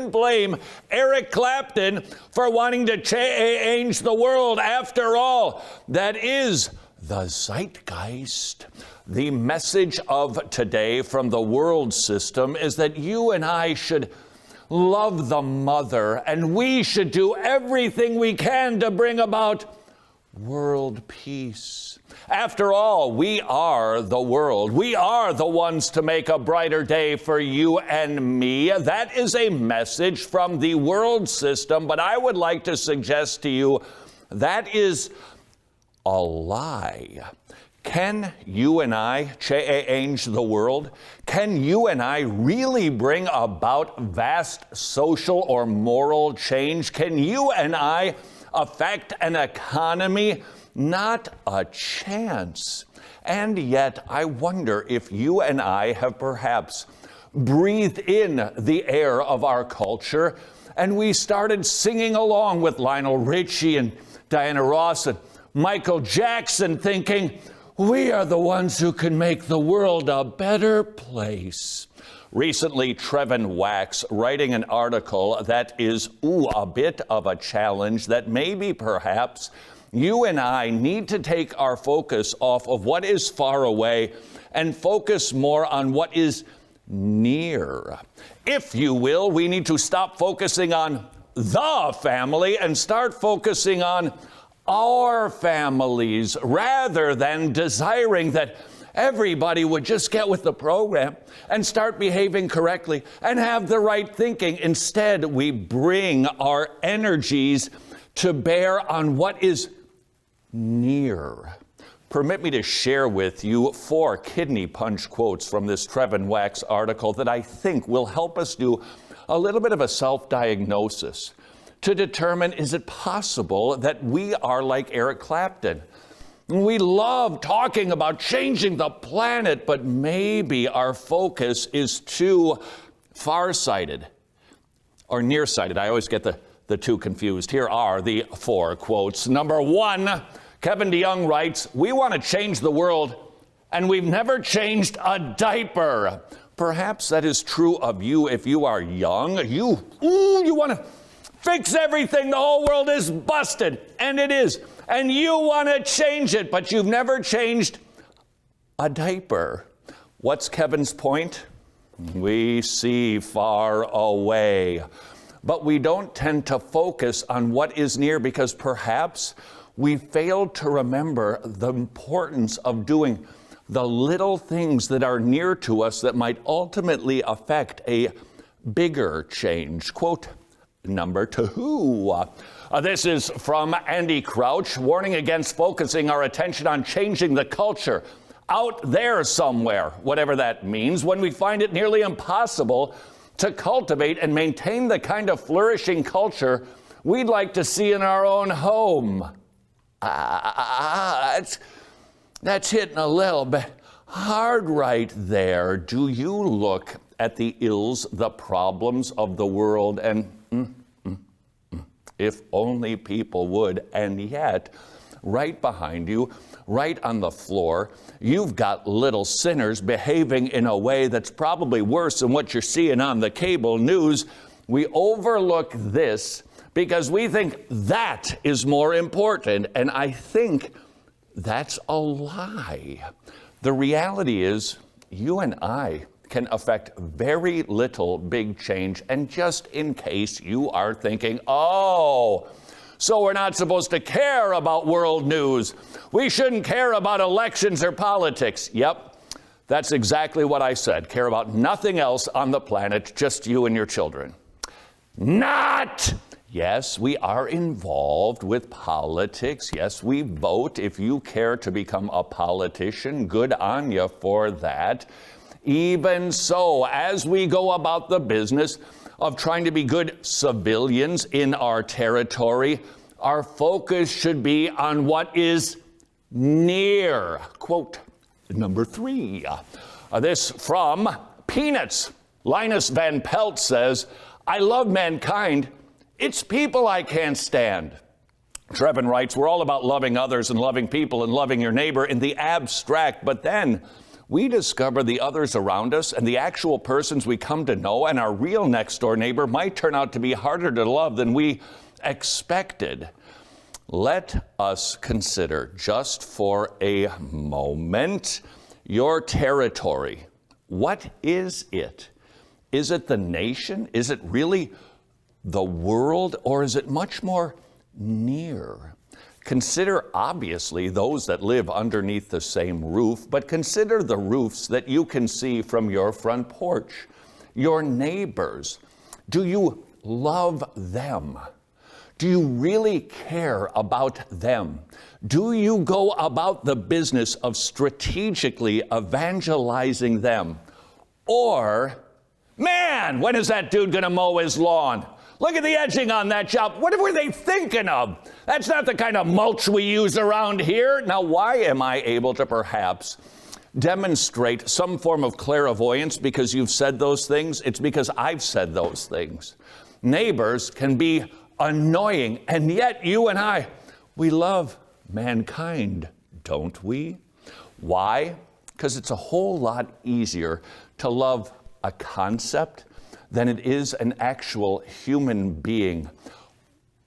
even blame Eric Clapton for wanting to change the world. After all, that is the zeitgeist. The message of today from the world system is that you and I should love the mother, and we should do everything we can to bring about world peace. After all, we are the world. We are the ones to make a brighter day for you and me. That is a message from the world system, but I would like to suggest to you that is a lie. Can you and I change the world? Can you and I really bring about vast social or moral change? Can you and I affect an economy? Not a chance. And yet, I wonder if you and I have perhaps breathed in the air of our culture and we started singing along with Lionel Richie and Diana Ross and Michael Jackson, thinking, we are the ones who can make the world a better place. Recently, Trevin Wax, writing an article that is, a bit of a challenge that maybe perhaps you and I need to take our focus off of what is far away and focus more on what is near. If you will, we need to stop focusing on the family and start focusing on our families, rather than desiring that everybody would just get with the program and start behaving correctly and have the right thinking. Instead, we bring our energies to bear on what is near. Permit me to share with you 4 kidney punch quotes from this Trevin Wax article that I think will help us do a little bit of a self-diagnosis to determine, is it possible that we are like Eric Clapton? We love talking about changing the planet, but maybe our focus is too far-sighted or nearsighted. I always get the two confused. Here are the 4 quotes. Number 1, Kevin DeYoung writes, we want to change the world, and we've never changed a diaper. Perhaps that is true of you if you are young. You want to fix everything. The whole world is busted, and it is. And you want to change it, but you've never changed a diaper. What's Kevin's point? We see far away, but we don't tend to focus on what is near because perhaps we failed to remember the importance of doing the little things that are near to us that might ultimately affect a bigger change. Quote number 2. This is from Andy Crouch, warning against focusing our attention on changing the culture out there somewhere, whatever that means, when we find it nearly impossible to cultivate and maintain the kind of flourishing culture we'd like to see in our own home. That's hitting a little bit hard right there. Do you look at the ills, the problems of the world, and if only people would, and yet, right behind you, right on the floor, you've got little sinners behaving in a way that's probably worse than what you're seeing on the cable news. We overlook this because we think that is more important, and I think that's a lie. The reality is, you and I can affect very little big change. And just in case you are thinking, so we're not supposed to care about world news. We shouldn't care about elections or politics. Yep, that's exactly what I said. Care about nothing else on the planet, just you and your children. Not! Yes, we are involved with politics. Yes, we vote. If you care to become a politician, good on you for that. Even so, as we go about the business of trying to be good civilians in our territory, our focus should be on what is near. Quote number 3. This from Peanuts. Linus Van Pelt says, I love mankind. It's people I can't stand. Trevin writes, we're all about loving others and loving people and loving your neighbor in the abstract, but then we discover the others around us and the actual persons we come to know and our real next-door neighbor might turn out to be harder to love than we expected. Let us consider just for a moment your territory. What is it? Is it the nation? Is it really the world? Or is it much more near? Consider, obviously, those that live underneath the same roof, but consider the roofs that you can see from your front porch, your neighbors. Do you love them? Do you really care about them? Do you go about the business of strategically evangelizing them? Or, man, when is that dude gonna mow his lawn? Look at the edging on that job. What were they thinking of? That's not the kind of mulch we use around here. Now, why am I able to perhaps demonstrate some form of clairvoyance because you've said those things? It's because I've said those things. Neighbors can be annoying, and yet you and I, we love mankind, don't we? Why? Because it's a whole lot easier to love a concept than it is an actual human being.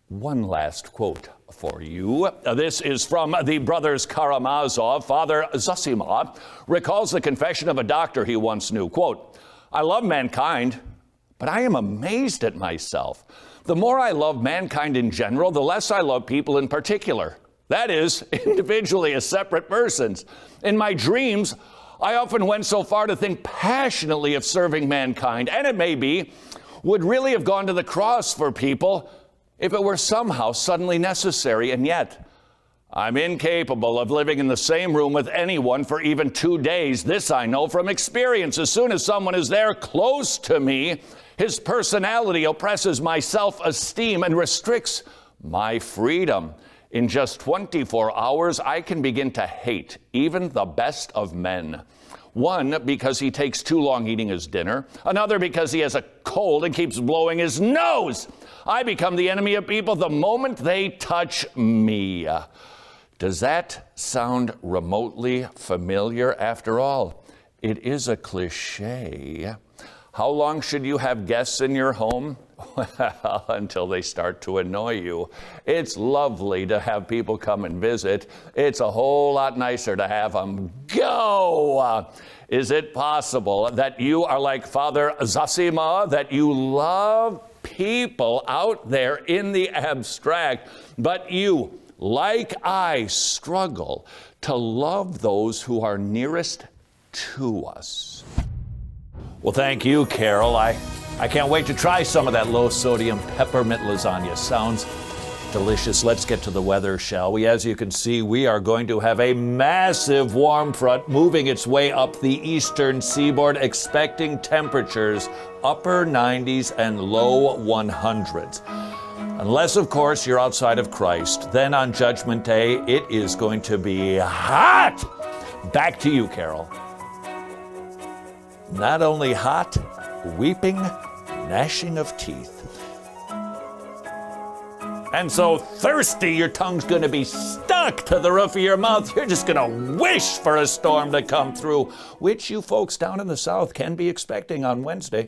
One last quote for you. This is from the brothers Karamazov. Father Zosima recalls the confession of a doctor he once knew. Quote, "I love mankind, but I am amazed at myself. The more I love mankind in general, the less I love people in particular. That is, individually as separate persons. In my dreams, I often went so far to think passionately of serving mankind, and it may be, would really have gone to the cross for people if it were somehow suddenly necessary, and yet I'm incapable of living in the same room with anyone for even 2 days. This I know from experience. As soon as someone is there close to me, his personality oppresses my self-esteem and restricts my freedom. In just 24 hours, I can begin to hate even the best of men. One, because he takes too long eating his dinner. Another, because he has a cold and keeps blowing his nose. I become the enemy of people the moment they touch me." Does that sound remotely familiar? After all, it is a cliche. How long should you have guests in your home? Well, until they start to annoy you. It's lovely to have people come and visit. It's a whole lot nicer to have them go. Is it possible that you are like Father Zosima, that you love people out there in the abstract, but you, like I, struggle to love those who are nearest to us? Well, thank you, Carol. I can't wait to try some of that low-sodium peppermint lasagna. Sounds delicious. Let's get to the weather, shall we? As you can see, we are going to have a massive warm front moving its way up the eastern seaboard, expecting temperatures upper 90s and low 100s. Unless, of course, you're outside of Christ. Then on Judgment Day, it is going to be hot. Back to you, Carol. Not only hot, weeping, gnashing of teeth. And so thirsty, your tongue's gonna be stuck to the roof of your mouth. You're just gonna wish for a storm to come through, which you folks down in the south can be expecting on Wednesday.